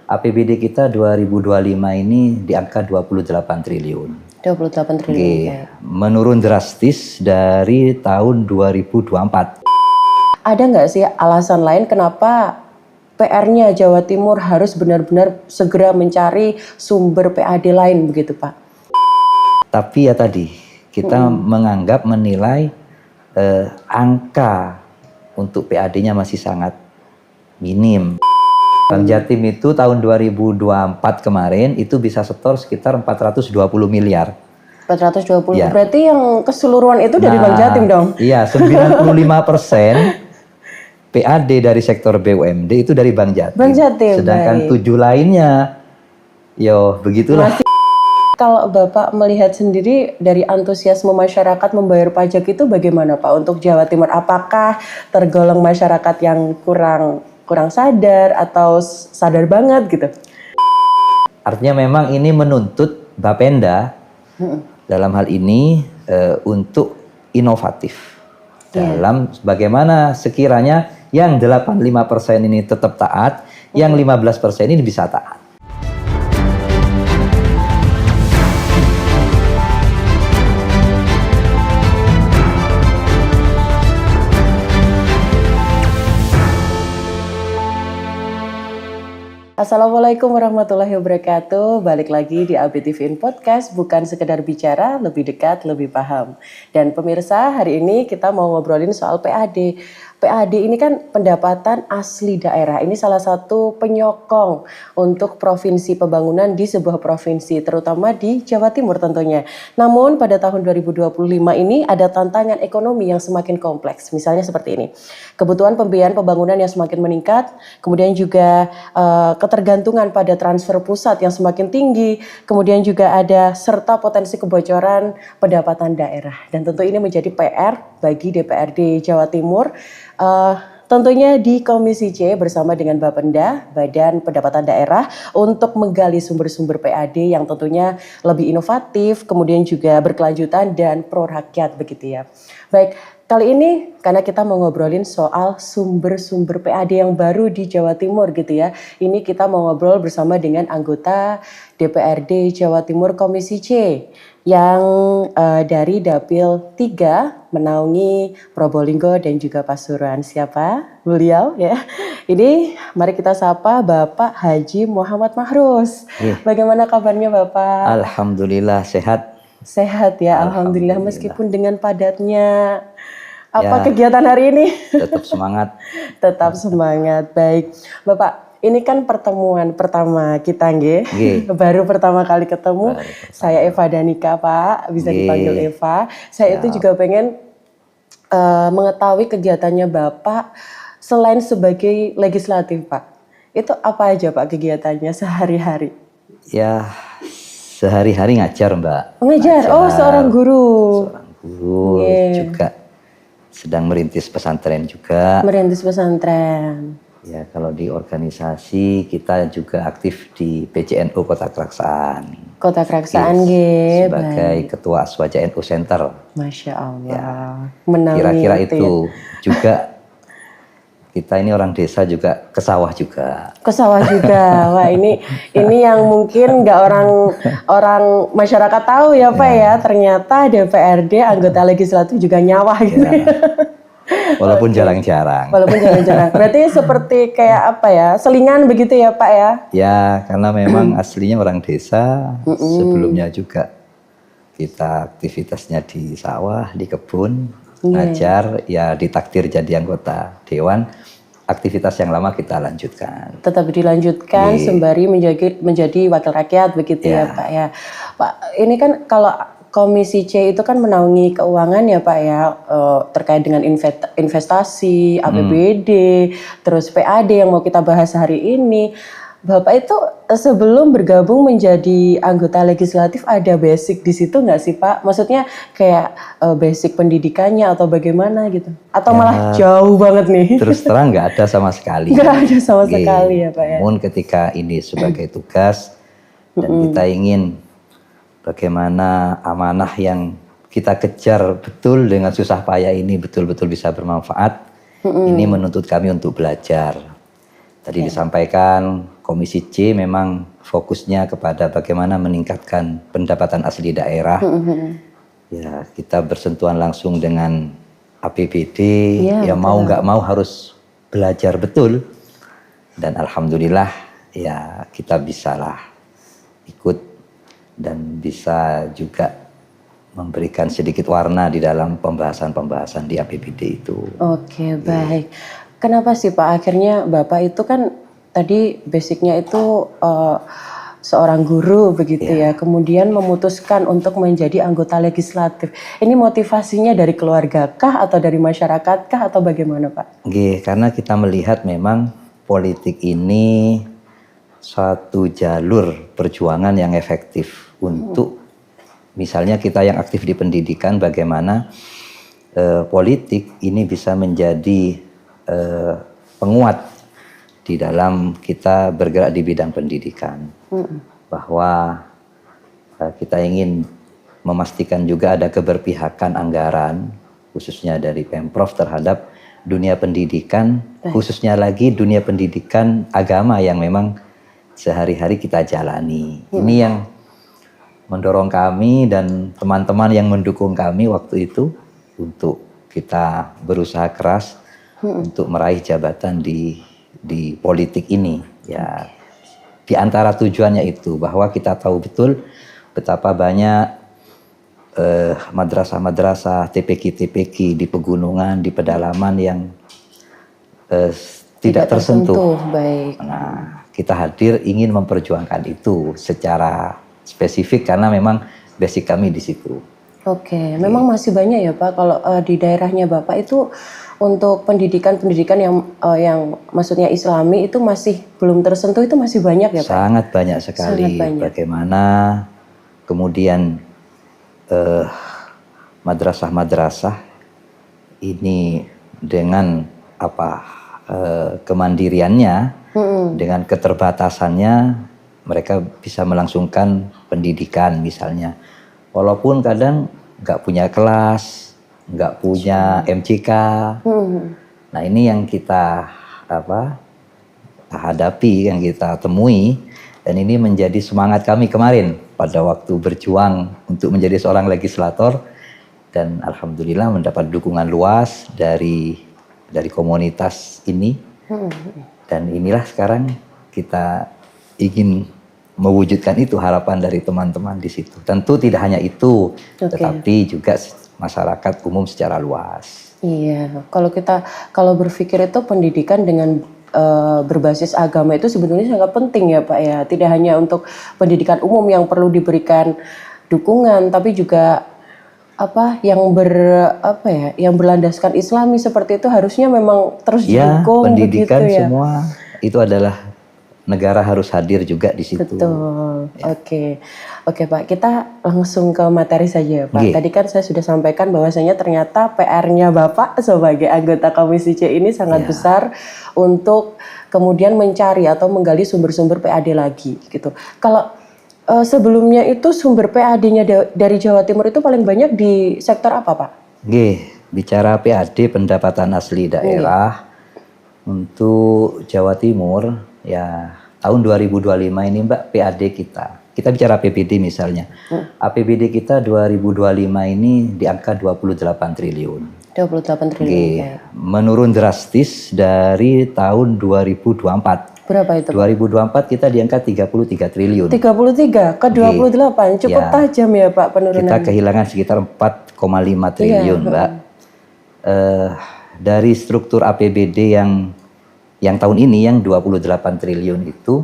APBD kita 2025 ini di angka 28 triliun. 28 triliun. Menurun drastis dari tahun 2024. Ada nggak sih alasan lain kenapa PR-nya Jawa Timur harus benar-benar segera mencari sumber PAD lain begitu Pak? Tapi ya tadi kita menilai angka untuk PAD-nya masih sangat minim. Bank Jatim itu tahun 2024 kemarin itu bisa setor sekitar 420 miliar. 420, ya. Berarti yang keseluruhan itu dari Bank Jatim dong? Iya, 95% PAD dari sektor BUMD itu dari Bank Jatim. Bank Jatim, sedangkan 7 lainnya, begitulah. Kalau Bapak melihat sendiri dari antusiasme masyarakat membayar pajak itu bagaimana Pak untuk Jawa Timur? Apakah tergolong masyarakat yang kurang sadar atau sadar banget gitu? Artinya memang ini menuntut Bapenda dalam hal ini untuk inovatif dalam bagaimana sekiranya yang 85% ini tetap taat, yang 15% ini bisa taat. Assalamualaikum warahmatullahi wabarakatuh. Balik lagi di ABTV Podcast, bukan sekedar bicara, lebih dekat, lebih paham. Dan pemirsa, hari ini kita mau ngobrolin soal PAD. PAD ini kan pendapatan asli daerah. Ini salah satu penyokong untuk provinsi pembangunan di sebuah provinsi, terutama di Jawa Timur tentunya. Namun pada tahun 2025 ini ada tantangan ekonomi yang semakin kompleks. Misalnya seperti ini. Kebutuhan pembiayaan pembangunan yang semakin meningkat, kemudian juga ketergantungan pada transfer pusat yang semakin tinggi, kemudian juga ada serta potensi kebocoran pendapatan daerah. Dan tentu ini menjadi PR bagi DPRD Jawa Timur, tentunya di Komisi C bersama dengan Bapenda, Badan Pendapatan Daerah, untuk menggali sumber-sumber PAD yang tentunya lebih inovatif, kemudian juga berkelanjutan dan pro rakyat begitu ya. Baik, kali ini karena kita mau ngobrolin soal sumber-sumber PAD yang baru di Jawa Timur gitu ya. Ini kita mau ngobrol bersama dengan anggota DPRD Jawa Timur Komisi C yang dari Dapil 3 menaungi Probolinggo dan juga Pasuruan. Siapa beliau ya? Ini mari kita sapa Bapak Haji Muhammad Mahrus. Bagaimana kabarnya Bapak? Alhamdulillah sehat. Sehat ya, Alhamdulillah meskipun dengan padatnya. Apa kegiatan hari ini? Tetap semangat. Tetap semangat. Baik, Bapak. Ini kan pertemuan pertama kita, nggih. Baru pertama kali ketemu. Saya Eva Danika, Pak. Bisa dipanggil Eva. Saya itu juga pengen mengetahui kegiatannya Bapak selain sebagai legislatif, Pak. Itu apa aja, Pak, kegiatannya sehari-hari? Ya, sehari-hari ngajar, Mbak. Ngajar? Oh, seorang guru. Seorang guru juga. Sedang merintis pesantren juga. Merintis pesantren. Ya, kalau di organisasi kita juga aktif di PCNU Kota Keraksaan. Kota Keraksaan, sebagai Ketua Aswaja NU Center. Masya Allah. Ya, kira-kira itu juga. Kita ini orang desa juga ke sawah juga. Ke sawah juga. Wah, ini yang mungkin nggak orang masyarakat tahu ya Pak ya. Ternyata DPRD anggota legislatif juga nyawah gitu. Walaupun jarang-jarang. Walaupun jarang-jarang. Berarti seperti kayak apa ya? Selingan begitu ya Pak ya? Ya, karena memang aslinya orang desa. Sebelumnya juga kita aktivitasnya di sawah, di kebun, ngajar, ya ditakdir jadi anggota dewan. Aktivitas yang lama kita lanjutkan. Tetap dilanjutkan sembari menjadi wakil rakyat begitu ya Pak ya. Pak, ini kan kalau Komisi C itu kan menaungi keuangan ya Pak ya, terkait dengan investasi, APBD, terus PAD yang mau kita bahas hari ini. Bapak itu sebelum bergabung menjadi anggota legislatif ada basic di situ nggak sih Pak? Maksudnya kayak basic pendidikannya atau bagaimana gitu? Atau malah jauh banget nih? Terus terang nggak ada sama sekali. Nggak ada sama sekali ya Pak ya? Namun ketika ini sebagai tugas dan kita ingin bagaimana amanah yang kita kejar betul dengan susah payah ini betul-betul bisa bermanfaat. Ini menuntut kami untuk belajar. Tadi disampaikan Komisi C memang fokusnya kepada bagaimana meningkatkan pendapatan asli daerah. Ya, kita bersentuhan langsung dengan APBD, ya mau nggak mau harus belajar betul. Dan alhamdulillah ya kita bisalah ikut dan bisa juga memberikan sedikit warna di dalam pembahasan-pembahasan di APBD itu. Oke, baik. Kenapa sih Pak akhirnya Bapak itu kan tadi basicnya itu seorang guru begitu ya, kemudian memutuskan untuk menjadi anggota legislatif. Ini motivasinya dari keluarga kah atau dari masyarakat kah atau bagaimana Pak? Karena kita melihat memang politik ini suatu jalur perjuangan yang efektif untuk misalnya kita yang aktif di pendidikan, bagaimana politik ini bisa menjadi penguat di dalam kita bergerak di bidang pendidikan. Bahwa kita ingin memastikan juga ada keberpihakan anggaran, khususnya dari Pemprov terhadap dunia pendidikan, khususnya lagi dunia pendidikan agama yang memang sehari-hari kita jalani. Ini yang mendorong kami dan teman-teman yang mendukung kami waktu itu untuk kita berusaha keras untuk meraih jabatan di politik ini. Ya, di antara tujuannya itu bahwa kita tahu betul betapa banyak madrasah-madrasah, TPQ-TPQ di pegunungan, di pedalaman yang tidak tersentuh. Baik. Nah, kita hadir ingin memperjuangkan itu secara spesifik karena memang basic kami di situ. Oke, memang masih banyak ya Pak kalau di daerahnya Bapak itu untuk pendidikan yang maksudnya Islami itu masih belum tersentuh, itu masih banyak ya Pak? Sangat banyak sekali. Sangat banyak. Bagaimana kemudian madrasah-madrasah ini dengan kemandiriannya, dengan keterbatasannya mereka bisa melangsungkan pendidikan misalnya. Walaupun kadang nggak punya kelas, nggak punya MCK. Nah ini yang kita hadapi, yang kita temui, dan ini menjadi semangat kami kemarin pada waktu berjuang untuk menjadi seorang legislator, dan alhamdulillah mendapat dukungan luas dari komunitas ini. Dan inilah sekarang kita ingin mewujudkan itu, harapan dari teman-teman di situ. Tentu tidak hanya itu, tetapi juga masyarakat umum secara luas. Iya, kalau berpikir itu pendidikan dengan berbasis agama itu sebetulnya sangat penting ya Pak ya. Tidak hanya untuk pendidikan umum yang perlu diberikan dukungan, tapi juga yang berlandaskan Islami seperti itu harusnya memang terus didukung pendidikan begitu ya. Semua itu adalah negara harus hadir juga di situ. Betul. Ya. Oke Pak, kita langsung ke materi saja Pak. Tadi kan saya sudah sampaikan bahwasanya ternyata PR-nya Bapak sebagai anggota Komisi C ini sangat besar untuk kemudian mencari atau menggali sumber-sumber PAD lagi gitu. Kalau sebelumnya itu sumber PAD-nya dari Jawa Timur itu paling banyak di sektor apa Pak? Bicara PAD pendapatan asli daerah untuk Jawa Timur ya tahun 2025 ini Mbak, PAD kita bicara APBD misalnya. APBD kita 2025 ini di angka 28 triliun. 28 triliun. Menurun drastis dari tahun 2024. Berapa itu? 2024 kita di angka 33 triliun. 33 ke 28 cukup tajam ya Pak penurunan. Kita kehilangan sekitar 4,5 triliun Mbak. Dari struktur APBD yang tahun ini yang 28 triliun itu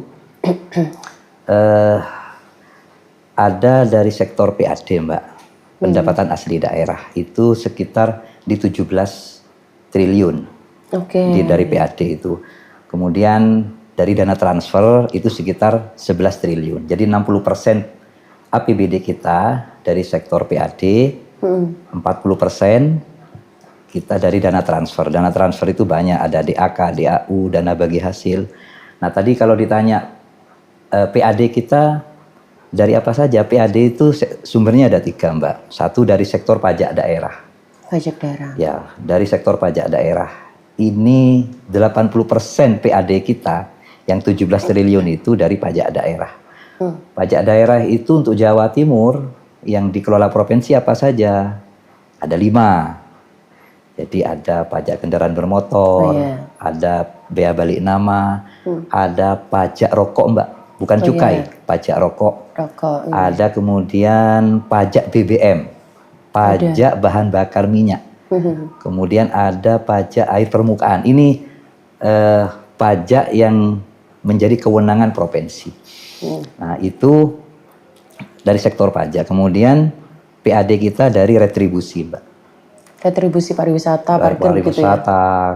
ada dari sektor PAD Mbak, pendapatan asli daerah itu sekitar di 17 triliun dari PAD itu. Kemudian dari dana transfer itu sekitar 11 triliun. Jadi 60% APBD kita dari sektor PAD, 40% kita dari dana transfer. Dana transfer itu banyak, ada DAK, DAU, dana bagi hasil. Nah tadi kalau ditanya PAD kita dari apa saja? PAD itu sumbernya ada 3 Mbak. Satu dari sektor pajak daerah. Pajak daerah. Ya, dari sektor pajak daerah. Ini 80% PAD kita Yang 17 triliun itu dari pajak daerah. Pajak daerah itu untuk Jawa Timur yang dikelola provinsi apa saja? Ada 5. Jadi ada pajak kendaraan bermotor, ada bea balik nama, ada pajak rokok Mbak, bukan cukai, pajak rokok. Ada kemudian pajak BBM, pajak bahan bakar minyak. Kemudian ada pajak air permukaan. Ini pajak yang menjadi kewenangan provinsi. Nah itu dari sektor pajak. Kemudian PAD kita dari retribusi Mbak. Retribusi pariwisata, parkir gitu ya?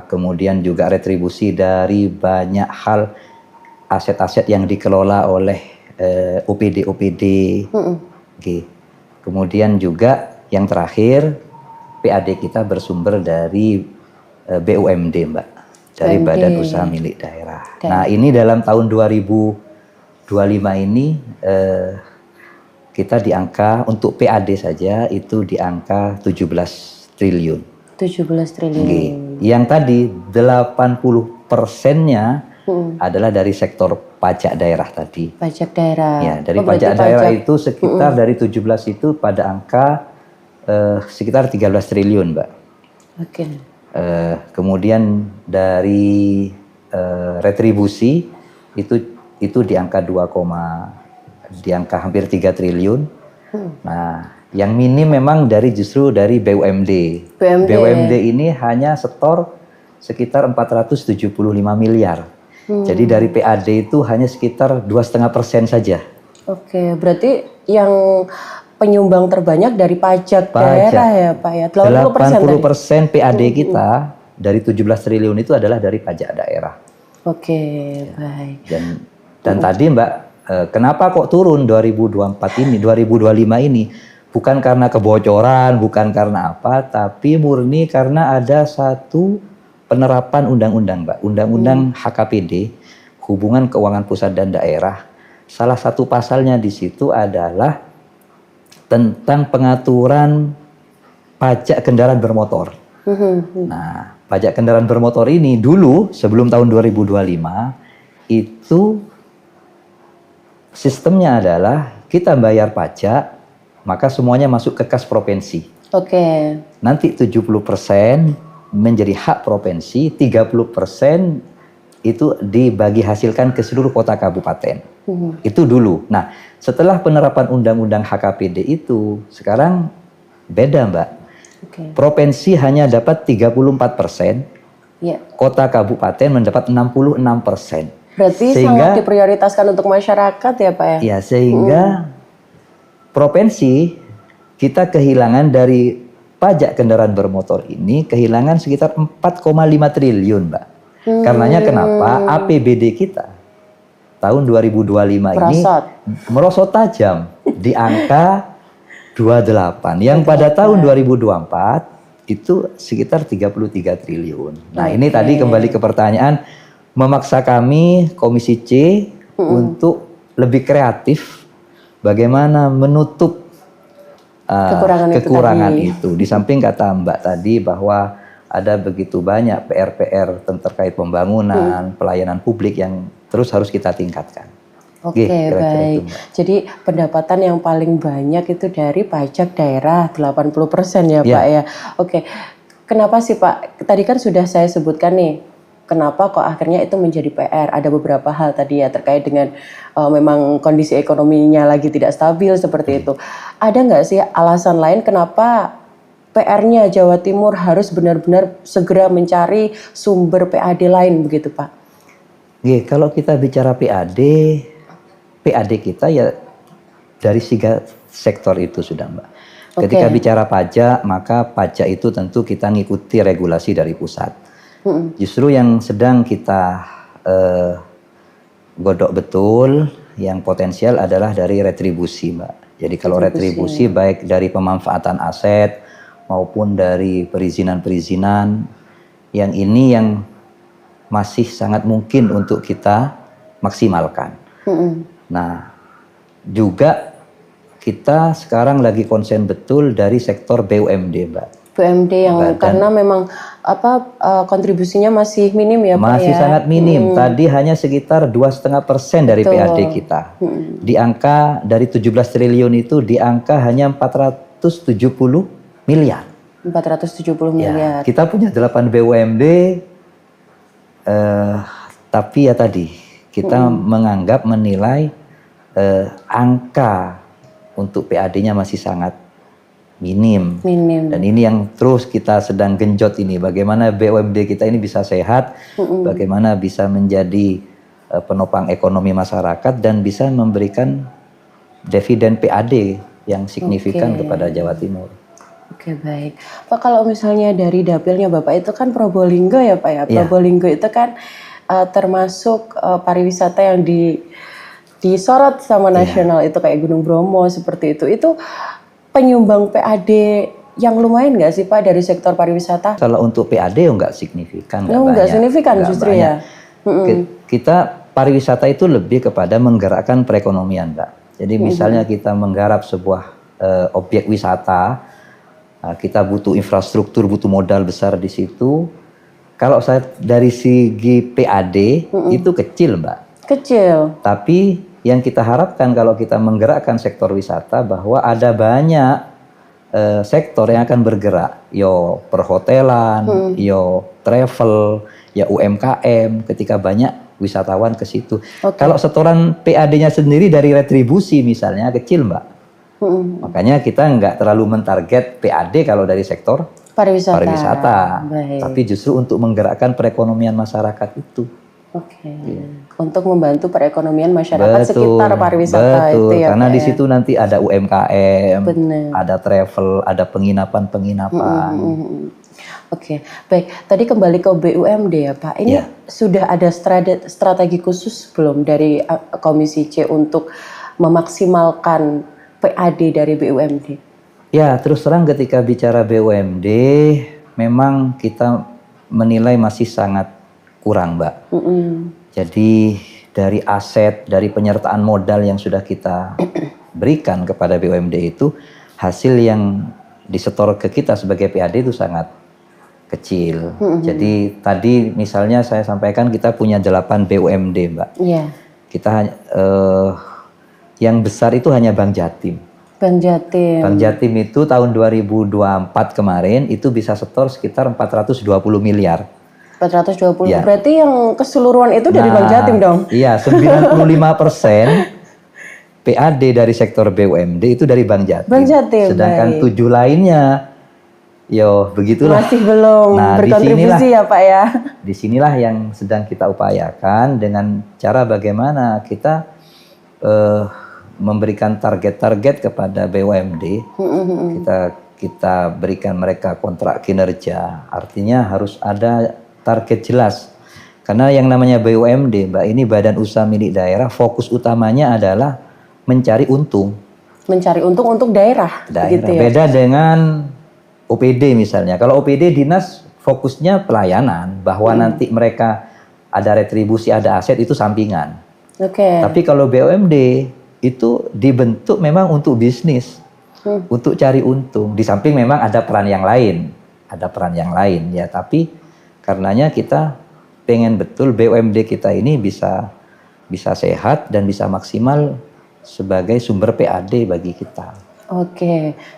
Kemudian juga retribusi dari banyak hal aset-aset yang dikelola oleh OPD-OPD. Kemudian juga yang terakhir PAD kita bersumber dari BUMD Mbak, dari Badan Usaha Milik Daerah. Nah ini dalam tahun 2025 ini kita di angka untuk PAD saja itu di angka 17 triliun. 17 triliun. Yang tadi 80%-nya adalah dari sektor pajak daerah tadi. Pajak daerah. Ya, dari pajak daerah itu sekitar dari 17 itu pada angka sekitar 13 triliun, Mbak. Oke. Kemudian dari retribusi itu di angka di angka hampir 3 triliun. Nah, yang minim memang justru dari BUMD. BUMD ini hanya setor sekitar 475 miliar. Jadi dari PAD itu hanya sekitar 2,5% saja. Oke, berarti yang penyumbang terbanyak dari pajak daerah ya Pak ya? 80% PAD kita dari 17 triliun itu adalah dari pajak daerah. Oke, baik. Dan tadi Mbak, kenapa kok turun 2025 ini? Bukan karena kebocoran, bukan karena apa, tapi murni karena ada satu penerapan undang-undang, Mbak. Undang-undang HKPD, Hubungan Keuangan Pusat dan Daerah. Salah satu pasalnya di situ adalah tentang pengaturan pajak kendaraan bermotor. Nah, pajak kendaraan bermotor ini dulu sebelum tahun 2025 itu sistemnya adalah kita bayar pajak, maka semuanya masuk ke kas provinsi. Oke. Nanti 70% menjadi hak provinsi, 30% itu dibagi hasilkan ke seluruh kota kabupaten. Itu dulu. Nah, setelah penerapan undang-undang HKPD itu, sekarang beda Mbak. Provinsi hanya dapat 34%, kota kabupaten mendapat 66%. Berarti sangat diprioritaskan untuk masyarakat ya Pak ya? Ya, sehingga provinsi kita kehilangan dari pajak kendaraan bermotor ini kehilangan sekitar 4,5 triliun Mbak. Karenanya kenapa APBD kita tahun 2025 ini merosot tajam di angka 28 yang pada tahun 2024 itu sekitar 33 triliun. Nah ini tadi kembali ke pertanyaan, memaksa kami Komisi C untuk lebih kreatif bagaimana menutup kekurangan itu. Di samping kata Mbak tadi bahwa ada begitu banyak PR-PR terkait pembangunan, pelayanan publik yang terus harus kita tingkatkan. Oke, baik. Jadi pendapatan yang paling banyak itu dari pajak daerah 80% ya Pak ya. Oke, kenapa sih Pak? Tadi kan sudah saya sebutkan nih, kenapa kok akhirnya itu menjadi PR? Ada beberapa hal tadi ya terkait dengan memang kondisi ekonominya lagi tidak stabil seperti itu. Ada nggak sih alasan lain kenapa PR-nya Jawa Timur harus benar-benar segera mencari sumber PAD lain begitu Pak? Kalau kita bicara PAD kita ya dari 3 sektor itu sudah Mbak. Ketika bicara pajak, maka pajak itu tentu kita ngikuti regulasi dari pusat. Justru yang sedang kita godok betul, yang potensial adalah dari retribusi Mbak. Jadi kalau retribusi baik dari pemanfaatan aset maupun dari perizinan-perizinan, yang ini yang masih sangat mungkin untuk kita maksimalkan. Nah, juga kita sekarang lagi konsen betul dari sektor BUMD Mbak. BUMD yang karena memang kontribusinya masih minim ya Pak masih ya. sangat minim. Tadi hanya sekitar 2,5% dari PAD kita. Di angka dari 17 triliun itu di angka hanya 470 miliar. 470 Ya, miliar. kita punya 8 BUMD, tapi ya tadi kita menilai angka untuk PAD-nya masih sangat minim. Dan ini yang terus kita sedang genjot ini, bagaimana BUMD kita ini bisa sehat, bagaimana bisa menjadi penopang ekonomi masyarakat dan bisa memberikan dividen PAD yang signifikan kepada Jawa Timur. Oke, baik. Pak, kalau misalnya dari dapilnya Bapak itu kan Probolinggo ya Pak ya. Probolinggo itu kan termasuk pariwisata yang disorot sama nasional, itu kayak Gunung Bromo seperti itu. Itu penyumbang PAD yang lumayan nggak sih Pak dari sektor pariwisata? Kalau untuk PAD ya nggak signifikan, nggak signifikan justru banyak. Ya. Kita pariwisata itu lebih kepada menggerakkan perekonomian, Mbak. Jadi misalnya kita menggarap sebuah objek wisata, kita butuh infrastruktur, butuh modal besar di situ. Kalau saya dari segi PAD itu kecil, Mbak. Kecil. Tapi yang kita harapkan kalau kita menggerakkan sektor wisata bahwa ada banyak sektor yang akan bergerak, yo perhotelan, yo travel, ya UMKM, ketika banyak wisatawan ke situ. Kalau setoran PAD-nya sendiri dari retribusi misalnya kecil, Mbak. Makanya kita nggak terlalu mentarget PAD kalau dari sektor pariwisata. Tapi justru untuk menggerakkan perekonomian masyarakat itu. Untuk membantu perekonomian masyarakat sekitar pariwisata itu ya. Karena di situ nanti ada UMKM, ada travel, ada penginapan-penginapan. Oke, baik. Tadi kembali ke BUMD ya Pak. Ini sudah ada strategi khusus belum dari Komisi C untuk memaksimalkan PAD dari BUMD? Ya, terus terang ketika bicara BUMD, memang kita menilai masih sangat kurang, Mbak. Jadi dari aset, dari penyertaan modal yang sudah kita berikan kepada BUMD itu, hasil yang disetor ke kita sebagai PAD itu sangat kecil. Jadi tadi misalnya saya sampaikan kita punya 8 BUMD, Mbak. Kita yang besar itu hanya Bank Jatim. Bank Jatim itu tahun 2024 kemarin itu bisa setor sekitar 420 miliar. 420, berarti yang keseluruhan itu dari Bank Jatim dong? Iya, 95% PAD dari sektor BUMD itu dari Bank Jatim. Sedangkan 7 lainnya, begitulah. Masih belum berkontribusi ya Pak ya? Disinilah yang sedang kita upayakan dengan cara bagaimana kita memberikan target-target kepada BUMD. Kita berikan mereka kontrak kinerja. Artinya harus ada target jelas. Karena yang namanya BUMD, Mbak, ini badan usaha milik daerah, fokus utamanya adalah mencari untung. Mencari untung untuk daerah. Gitu ya? Beda dengan OPD misalnya. Kalau OPD dinas fokusnya pelayanan, bahwa nanti mereka ada retribusi, ada aset itu sampingan. Tapi kalau BUMD itu dibentuk memang untuk bisnis, untuk cari untung. Di samping memang ada peran yang lain, ya. Tapi karenanya kita pengen betul BUMD kita ini bisa sehat dan bisa maksimal sebagai sumber PAD bagi kita.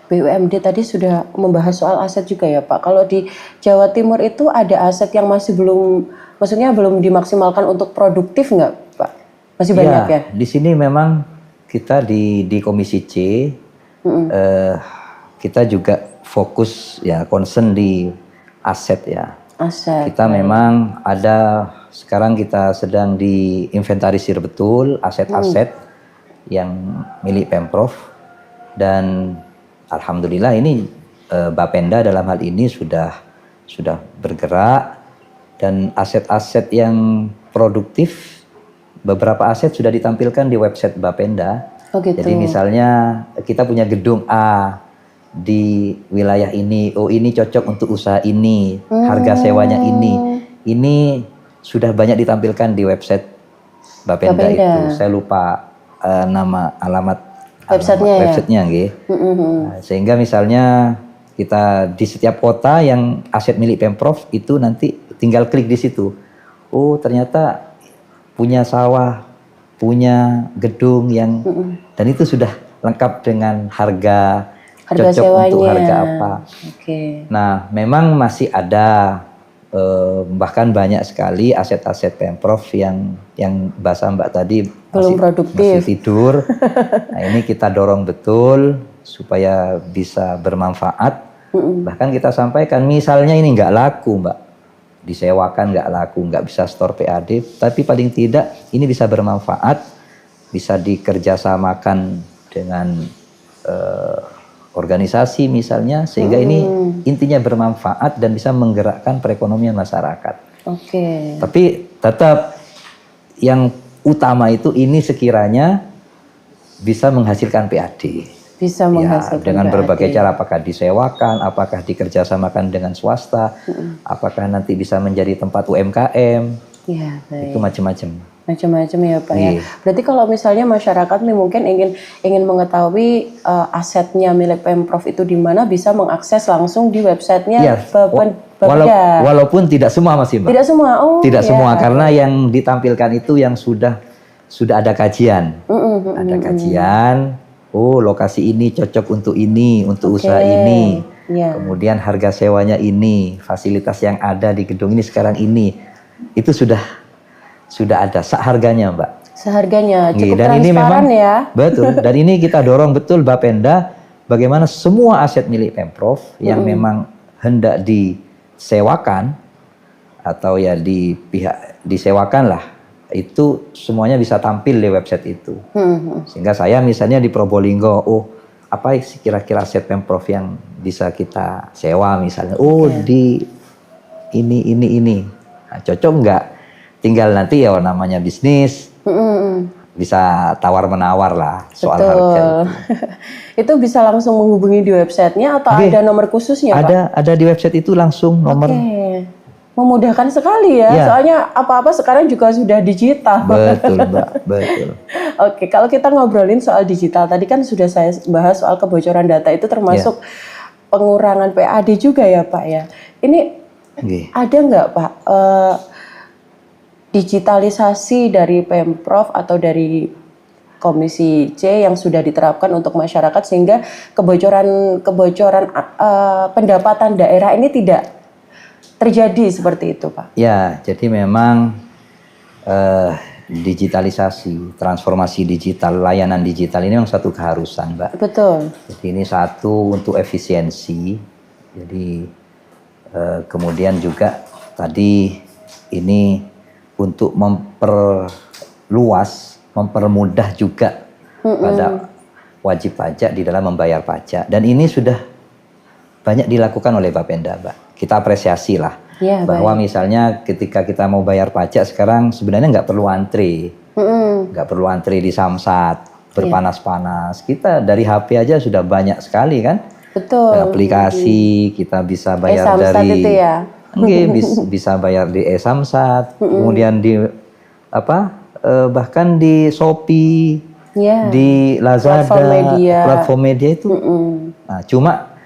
BUMD tadi sudah membahas soal aset juga ya Pak. Kalau di Jawa Timur itu ada aset yang masih belum dimaksimalkan untuk produktif nggak Pak? Masih banyak ya? Di sini memang kita di Komisi C kita juga fokus ya concern di aset ya. Kita memang ada sekarang kita sedang diinventarisir betul aset-aset yang milik Pemprov dan alhamdulillah ini Bapenda dalam hal ini sudah bergerak dan aset-aset yang produktif beberapa aset sudah ditampilkan di website Bapenda. Jadi misalnya kita punya gedung A di wilayah ini, ini cocok untuk usaha ini, harga sewanya ini sudah banyak ditampilkan di website Bapenda itu. Saya lupa nama alamat websitenya. Sehingga misalnya Kita di setiap kota yang aset milik Pemprov itu nanti tinggal klik di situ. Oh, ternyata punya sawah, punya gedung yang dan itu sudah lengkap dengan harga cocok sewanya. untuk harga apa. Oke. Nah, memang masih ada bahkan banyak sekali aset-aset Pemprov yang bahasa Mbak tadi Belum produktif. masih tidur. Nah, ini kita dorong betul supaya bisa bermanfaat. Bahkan kita sampaikan misalnya ini nggak laku Mbak, disewakan nggak laku, nggak bisa store PAD, tapi paling tidak ini bisa bermanfaat, bisa dikerjasamakan dengan organisasi misalnya, sehingga ini intinya bermanfaat dan bisa menggerakkan perekonomian masyarakat. Oke. Tapi tetap yang utama itu ini sekiranya bisa menghasilkan PAD. Bisa menghasilkan dengan PAD. berbagai cara, apakah disewakan, apakah dikerjasamakan dengan swasta, apakah nanti bisa menjadi tempat UMKM, Ya, baik. itu macam-macam. Macam-macam ya Pak ya. Iya. Berarti kalau misalnya masyarakat nih mungkin ingin mengetahui asetnya milik Pemprov itu di mana, bisa mengakses langsung di websitenya Iya. Bapeda. Walaupun tidak semua masih Mbak. Tidak semua. Oh, Tidak ya. semua karena yang ditampilkan itu yang sudah ada kajian. Ada kajian. Oh, lokasi ini cocok untuk ini, untuk usaha ini. Ya. Kemudian harga sewanya ini, fasilitas yang ada di gedung ini sekarang ini. Itu sudah ada harganya, Mbak. Seharganya cukup dan transparan ini memang, ya. Betul. Dan ini kita dorong betul Bapenda bagaimana semua aset milik Pemprov yang memang hendak disewakan atau ya disewakan lah, itu semuanya bisa tampil di website itu. Sehingga saya misalnya di Probolinggo, oh apa sih kira-kira aset Pemprov yang bisa kita sewa misalnya? Oh di ini. Nah, cocok nggak? Tinggal nanti ya namanya bisnis, bisa tawar-menawar lah soal harga itu. Itu bisa langsung menghubungi di websitenya atau ada nomor khususnya Pak? Ada di website itu langsung nomor. Oke. Memudahkan sekali ya, soalnya apa-apa sekarang juga sudah digital. Betul Mbak, betul. Oke, kalau kita ngobrolin soal digital, tadi kan sudah saya bahas soal kebocoran data itu termasuk pengurangan PAD juga ya Pak ya. Ini ada nggak Pak digitalisasi dari Pemprov atau dari Komisi C yang sudah diterapkan untuk masyarakat sehingga kebocoran pendapatan daerah ini tidak terjadi seperti itu Pak? Ya, jadi memang digitalisasi, transformasi digital, layanan digital ini memang satu keharusan Mbak. Betul. Jadi ini satu untuk efisiensi, jadi kemudian juga tadi ini untuk mempermudah juga pada wajib pajak di dalam membayar pajak. Dan ini sudah banyak dilakukan oleh Bapenda, Mbak. Kita apresiasi lah bahwa misalnya ketika kita mau bayar pajak sekarang sebenarnya nggak perlu antri, nggak perlu antri di Samsat berpanas-panas. Kita dari HP aja sudah banyak sekali kan. Betul. Aplikasi kita bisa bayar dari. Itu ya. Bisa bayar di e-Samsat, kemudian di bahkan di Shopee, di Lazada, platform media itu. Nah, cuma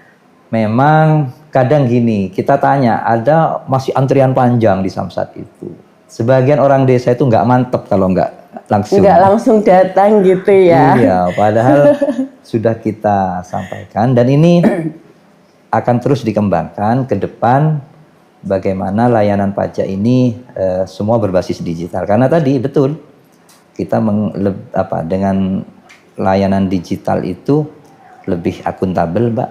memang kadang gini, kita tanya, ada masih antrian panjang di Samsat itu. Sebagian orang desa itu nggak mantep kalau nggak langsung datang gitu ya. Iya, padahal sudah kita sampaikan dan ini akan terus dikembangkan ke depan. Bagaimana layanan pajak ini semua berbasis digital, karena tadi betul kita dengan layanan digital itu lebih akuntabel Mbak,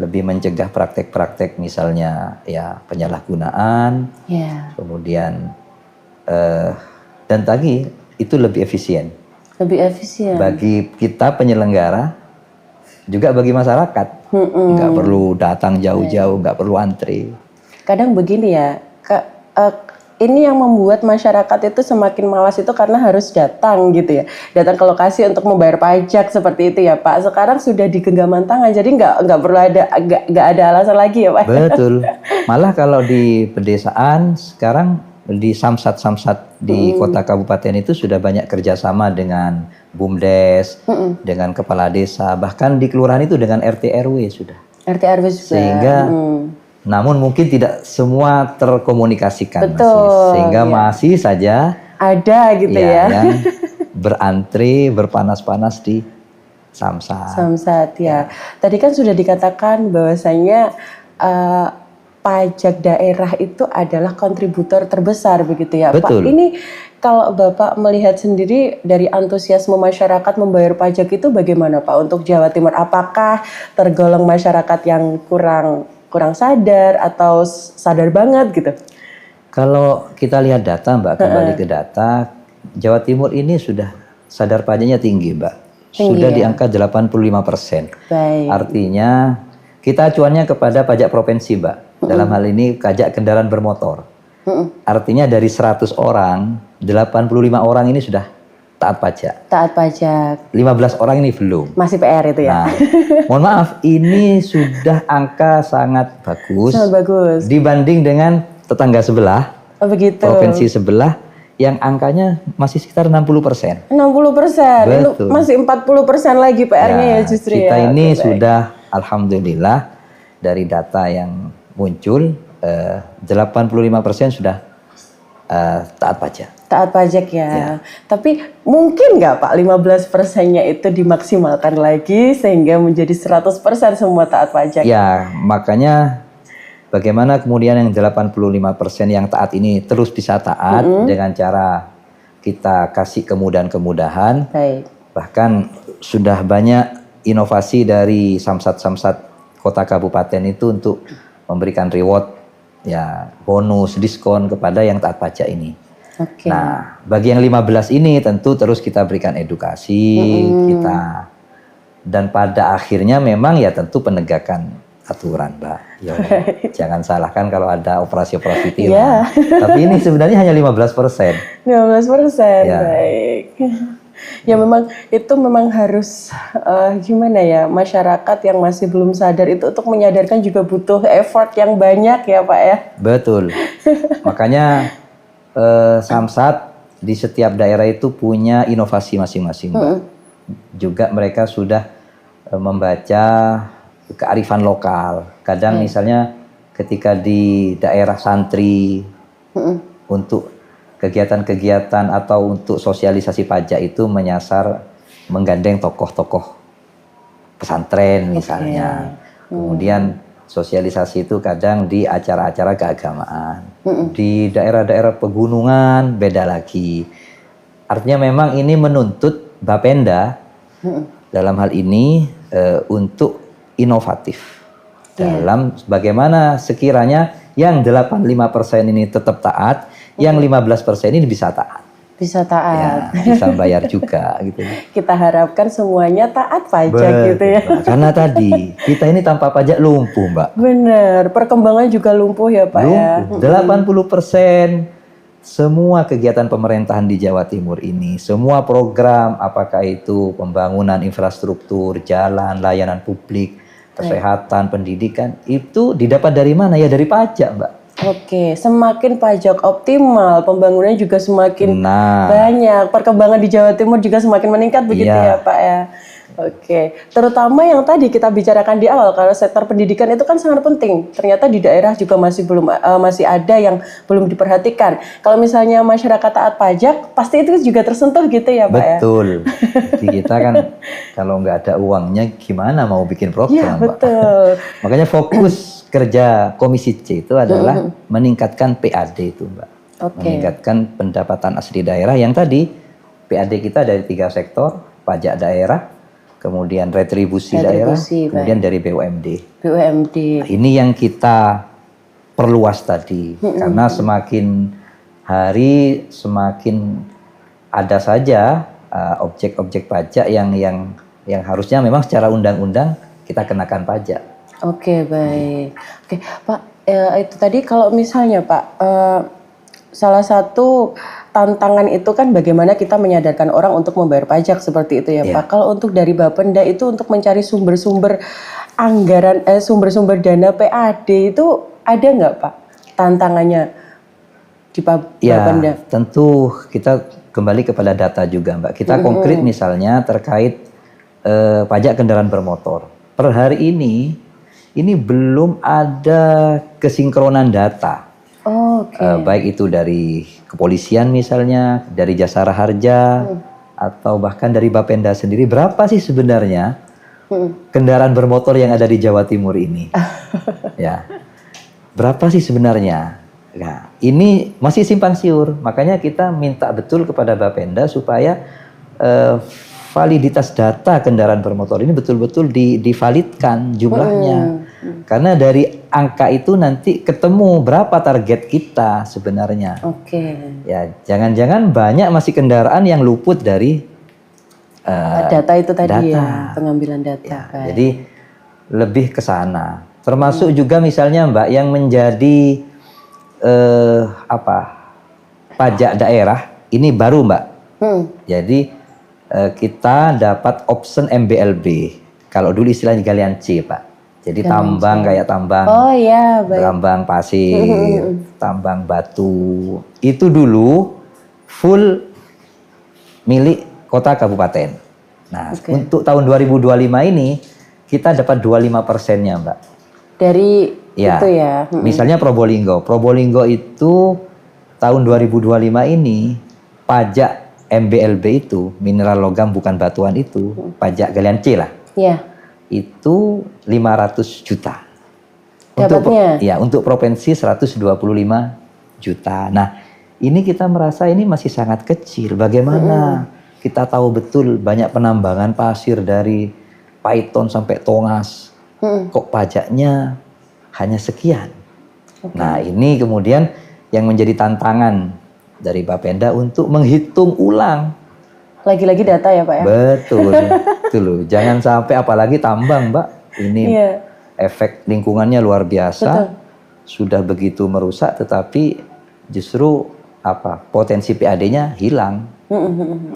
lebih mencegah praktek-praktek misalnya ya penyalahgunaan, kemudian dan tadi itu lebih efisien bagi kita penyelenggara, juga bagi masyarakat, nggak perlu datang jauh-jauh, nggak perlu antri. Kadang begini ya, ini yang membuat masyarakat itu semakin malas itu karena harus datang gitu ya, datang ke lokasi untuk membayar pajak seperti itu ya Pak. Sekarang sudah di genggaman tangan, jadi nggak perlu nggak ada alasan lagi ya Pak. Betul. Malah kalau di pedesaan sekarang di Samsat di kota kabupaten itu sudah banyak kerjasama dengan BUMDes, dengan kepala desa, bahkan di kelurahan itu dengan RT RW sudah. RT RW juga. Sehingga namun mungkin tidak semua terkomunikasikan Betul, masih. Sehingga ya. masih saja Ada gitu ya. yang berantri berpanas-panas di Samsat. Samsat ya. Tadi kan sudah dikatakan bahwasanya pajak daerah itu adalah kontributor terbesar begitu ya Betul. Pak. Ini kalau Bapak melihat sendiri dari antusiasme masyarakat membayar pajak itu bagaimana Pak untuk Jawa Timur? Apakah tergolong masyarakat yang kurang sadar atau sadar banget gitu? Kalau kita lihat data Mbak, kembali ke data, Jawa Timur ini sudah sadar pajaknya tinggi Mbak. Sudah di angka 85%. Baik. Artinya kita acuannya kepada pajak provinsi Mbak. Dalam hal ini pajak kendaraan bermotor. Artinya dari 100 orang, 85 orang ini sudah taat pajak. Taat pajak. 15 orang ini belum. Masih PR itu ya? Nah, mohon maaf, ini sudah angka sangat bagus. Sangat bagus. Dibanding dengan tetangga sebelah, Oh begitu. provinsi sebelah, yang angkanya masih sekitar 60%. 60%. Betul. Masih 40% lagi PR-nya ya justru kita ya. ini Oke, baik. sudah, alhamdulillah, dari data yang muncul, 85% sudah taat pajak. Taat pajak ya. Tapi mungkin nggak Pak 15%-nya itu dimaksimalkan lagi sehingga menjadi 100% semua taat pajak? Ya, makanya bagaimana kemudian yang 85% yang taat ini terus bisa taat dengan cara kita kasih kemudahan-kemudahan. Baik. Bahkan sudah banyak inovasi dari samsat-samsat kota kabupaten itu untuk memberikan reward, ya bonus, diskon kepada yang taat pajak ini. Oke. Nah, bagi yang 15 ini tentu terus kita berikan edukasi, kita, dan pada akhirnya memang ya tentu penegakan aturan, Mbak. Ya, jangan salahkan kalau ada operasi-operasi tilang. Tapi ini sebenarnya hanya 15%. 15%, Ya. baik. Ya memang itu memang harus gimana ya, masyarakat yang masih belum sadar itu untuk menyadarkan juga butuh effort yang banyak ya Pak ya. Betul. Makanya Samsat di setiap daerah itu punya inovasi masing-masing, Mbak. Juga mereka sudah membaca kearifan lokal. Kadang misalnya ketika di daerah santri untuk kegiatan-kegiatan atau untuk sosialisasi pajak itu menyasar menggandeng tokoh-tokoh pesantren misalnya. Kemudian sosialisasi itu kadang di acara-acara keagamaan. Di daerah-daerah pegunungan beda lagi. Artinya memang ini menuntut Bapenda dalam hal ini untuk inovatif. Dalam bagaimana sekiranya yang 85% ini tetap taat, yang 15% ini bisa taat. Bisa taat. Ya, bisa bayar juga gitu. Kita harapkan semuanya taat pajak gitu ya. Mbak. Karena tadi kita ini tanpa pajak lumpuh, Mbak. Bener, perkembangan juga lumpuh ya Pak ya. Lumpuh. 80% semua kegiatan pemerintahan di Jawa Timur ini, semua program, apakah itu pembangunan infrastruktur, jalan, layanan publik, kesehatan, pendidikan, itu didapat dari mana? Ya dari pajak, Mbak. Oke, semakin pajak optimal, pembangunan juga semakin banyak. Perkembangan di Jawa Timur juga semakin meningkat begitu ya Pak ya. Oke, terutama yang tadi kita bicarakan di awal, kalau sektor pendidikan itu kan sangat penting. Ternyata di daerah juga masih ada yang belum diperhatikan. Kalau misalnya masyarakat taat pajak, pasti itu juga tersentuh gitu ya Pak ya. Betul. Jadi kita kan kalau nggak ada uangnya gimana mau bikin program, Iya, Mbak. betul. Makanya fokus kerja Komisi C itu adalah meningkatkan PAD itu, Mbak. Meningkatkan pendapatan asli daerah yang tadi PAD kita dari 3 sektor, pajak daerah, kemudian retribusi daerah, kemudian dari BUMD. BUMD. Ini yang kita perluas tadi, karena semakin hari semakin ada saja objek-objek pajak yang harusnya memang secara undang-undang kita kenakan pajak. Oke, baik. Oke, Pak, itu tadi kalau misalnya Pak, salah satu tantangan itu kan bagaimana kita menyadarkan orang untuk membayar pajak seperti itu ya Pak. Kalau untuk dari Bapenda itu untuk mencari sumber-sumber anggaran, sumber-sumber dana PAD itu ada nggak Pak tantangannya di Bapenda? Ya, tentu kita kembali kepada data juga Mbak. Kita konkret misalnya terkait pajak kendaraan bermotor. Per hari ini ini belum ada kesinkronan data. Oke. Baik itu dari kepolisian misalnya, dari Jasara Harja, atau bahkan dari Bapenda sendiri. Berapa sih sebenarnya kendaraan bermotor yang ada di Jawa Timur ini? Ya, berapa sih sebenarnya? Nah, ini masih simpang siur. Makanya kita minta betul kepada Bapenda supaya validitas data kendaraan bermotor ini betul-betul divalidkan jumlahnya. Karena dari angka itu nanti ketemu berapa target kita sebenarnya. Oke. Ya, jangan-jangan banyak masih kendaraan yang luput dari Data itu tadi data. ya, pengambilan data. Ya, Baik. jadi lebih ke sana. Termasuk juga misalnya Mbak yang menjadi pajak daerah ini baru Mbak. Jadi kita dapat option MBLB. Kalau dulu istilahnya galian C Pak. Jadi tambang kayak tambang. Oh iya, baik. Tambang pasir, tambang batu. Itu dulu full milik kota kabupaten. Nah, untuk tahun 2025 ini kita dapat 25%-nya, Mbak. Dari itu ya. Misalnya Probolinggo. Probolinggo itu tahun 2025 ini pajak MBLB itu, mineral logam bukan batuan itu, pajak galian C lah. Iya. Itu 500 juta. Dapatnya? Untuk provinsi 125 juta. Nah, ini kita merasa ini masih sangat kecil. Bagaimana kita tahu betul banyak penambangan pasir dari Paiton sampai Tongas. Kok pajaknya hanya sekian? Nah, ini kemudian yang menjadi tantangan dari Bapenda untuk menghitung ulang. Lagi-lagi data ya Pak ya? Betul. Itu loh. Jangan sampai apalagi tambang Mbak. Ini efek lingkungannya luar biasa. Betul. Sudah begitu merusak tetapi justru potensi PAD-nya hilang.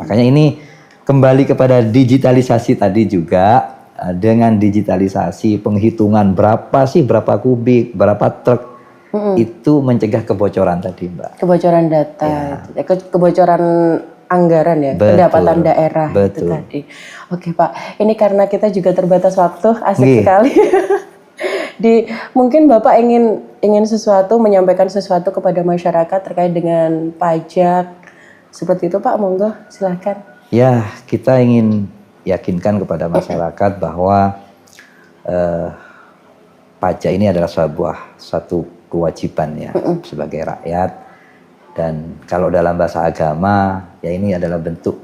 Makanya ini kembali kepada digitalisasi tadi juga. Dengan digitalisasi penghitungan berapa kubik, berapa truk, itu mencegah kebocoran tadi Mbak. Kebocoran data, kebocoran anggaran ya, Betul. pendapatan daerah. Betul. Itu tadi. Oke Pak, ini karena kita juga terbatas waktu, asik sekali. Mungkin Bapak ingin sesuatu, menyampaikan sesuatu kepada masyarakat terkait dengan pajak, seperti itu Pak, monggo silahkan. Ya, kita ingin yakinkan kepada masyarakat bahwa pajak ini adalah satu kewajiban ya sebagai rakyat, dan kalau dalam bahasa agama ya ini adalah bentuk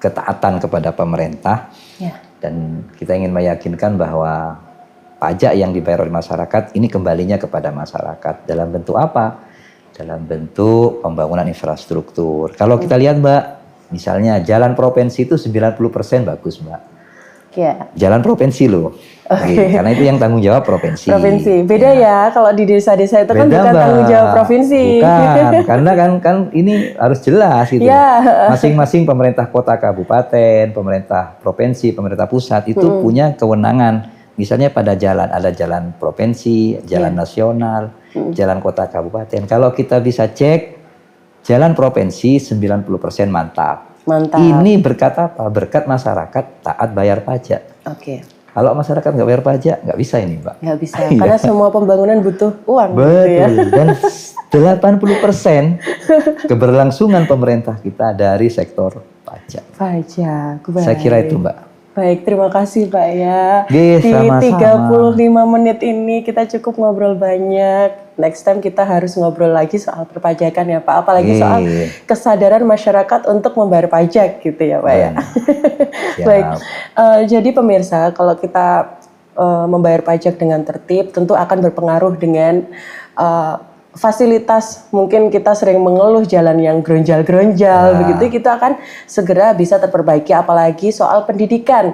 ketaatan kepada pemerintah. Dan kita ingin meyakinkan bahwa pajak yang dibayar oleh masyarakat ini kembalinya kepada masyarakat dalam bentuk apa? Dalam bentuk pembangunan infrastruktur. Kalau kita lihat Mbak, misalnya jalan provinsi itu 90% bagus Mbak. Ya. Jalan provinsi loh. Karena itu yang tanggung jawab provinsi. Beda ya kalau di desa-desa itu kan bukan tanggung jawab provinsi. Bukan, karena kan ini harus jelas gitu. Masing-masing pemerintah kota kabupaten, pemerintah provinsi, pemerintah pusat itu punya kewenangan. Misalnya pada jalan, ada jalan provinsi, jalan nasional, jalan kota kabupaten. Kalau kita bisa cek, jalan provinsi 90% mantap. Ini berkat apa? Berkat masyarakat taat bayar pajak. Kalau masyarakat nggak bayar pajak, nggak bisa ini Mbak. Nggak bisa, karena semua pembangunan butuh uang. Betul, gitu ya. Dan 80% keberlangsungan pemerintah kita dari sektor pajak. Baik. Saya kira itu Mbak. Baik, terima kasih Pak ya. Di sama-sama. 35 menit ini kita cukup ngobrol banyak. Next time kita harus ngobrol lagi soal perpajakan ya Pak. Apalagi soal kesadaran masyarakat untuk membayar pajak gitu ya Pak ya. Baik, jadi pemirsa kalau kita membayar pajak dengan tertib tentu akan berpengaruh dengan fasilitas. Mungkin kita sering mengeluh jalan yang geronjal-geronjal begitu, kita akan segera bisa terperbaiki. Apalagi soal pendidikan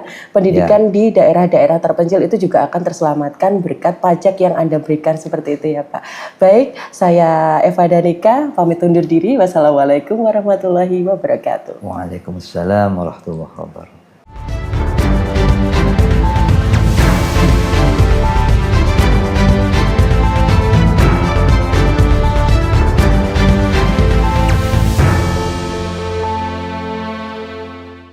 di daerah-daerah terpencil itu juga akan terselamatkan berkat pajak yang Anda berikan seperti itu ya Pak. Baik, saya Eva Danika pamit undur diri. Wassalamualaikum warahmatullahi wabarakatuh. Waalaikumsalam warahmatullahi wabarakatuh.